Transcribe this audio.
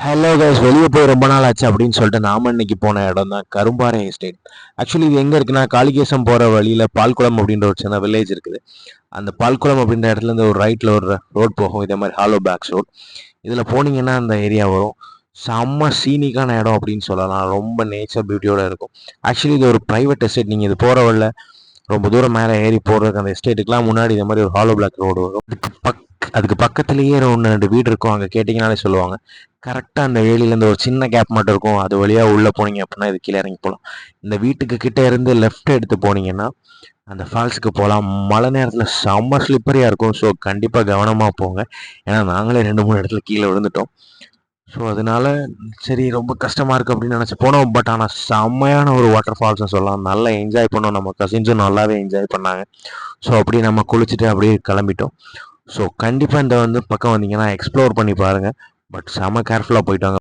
Hello guys, வெளியே போய் ரொம்ப நாள் ஆச்சு அப்படின்னு சொல்லிட்டு நாம இன்னைக்கு போன இடம் தான் கரும்பாறை எஸ்டேட். ஆக்சுவலி இது எங்கே இருக்குன்னா, காளிகேசம் போகிற வழியில் பால்குளம் அப்படின்ற ஒரு சின்ன வில்லேஜ் இருக்குது. அந்த பால்குளம் அப்படின்ற இடத்துல இருந்து ஒரு ரைட்டில் ஒரு ரோட் போகும், இதே மாதிரி ஹாலோ பேக்ஸ் ரோட். இதில் போனீங்கன்னா அந்த ஏரியா வரும். செம்ம சீனிக்கான இடம் அப்படின்னு சொல்லலாம். ரொம்ப நேச்சர் பியூட்டியோட இருக்கும். ஆக்சுவலி இது ஒரு ப்ரைவேட் எஸ்டேட். நீங்கள் இது போகிற வழியில் ரொம்ப தூரம் மேலே ஏறி போகிறதுக்கு அந்த எஸ்டேட்டுக்குலாம் முன்னாடி இந்த மாதிரி ஒரு ஹாலோ பிளாக் ரோடு வரும். அதுக்கு பக்கத்துலேயே ஒன்று ரெண்டு வீடு இருக்கும். அங்கே கேட்டிங்கனாலே சொல்லுவாங்க. கரெக்டாக அந்த வேலியிலேருந்து ஒரு சின்ன கேப் மட்டும் இருக்கும். அது வழியாக உள்ளே போனீங்க அப்படின்னா இது கீழே இறங்கி போகலாம். இந்த வீட்டுக்கு கிட்டே இருந்து லெஃப்ட் எடுத்து போனீங்கன்னா அந்த ஃபால்ஸுக்கு போகலாம். மழை நேரத்தில் செம்ம ஸ்லிப்பரியாக இருக்கும். ஸோ கண்டிப்பாக கவனமாக போங்க. ஏன்னா நாங்களே 2-3 இடத்துல கீழே விழுந்துட்டோம். ஸோ அதனால சரி, ரொம்ப கஷ்டமாக இருக்குது அப்படின்னு நினச்சி போனோம். பட் ஆனால் செம்மையான ஒரு வாட்டர் ஃபால்ஸ்னு சொல்லலாம். நல்லா என்ஜாய் பண்ணோம். நம்ம கசின்ஸும் நல்லாவே என்ஜாய் பண்ணாங்க. ஸோ அப்படியே நம்ம குளிச்சுட்டு அப்படியே கிளம்பிட்டோம். ஸோ கண்டிப்பாக இந்த பக்கம் வந்தீங்கன்னா எக்ஸ்ப்ளோர் பண்ணி பாருங்கள். பட் செம்ம கேர்ஃபுல்லாக போயிட்டாங்க.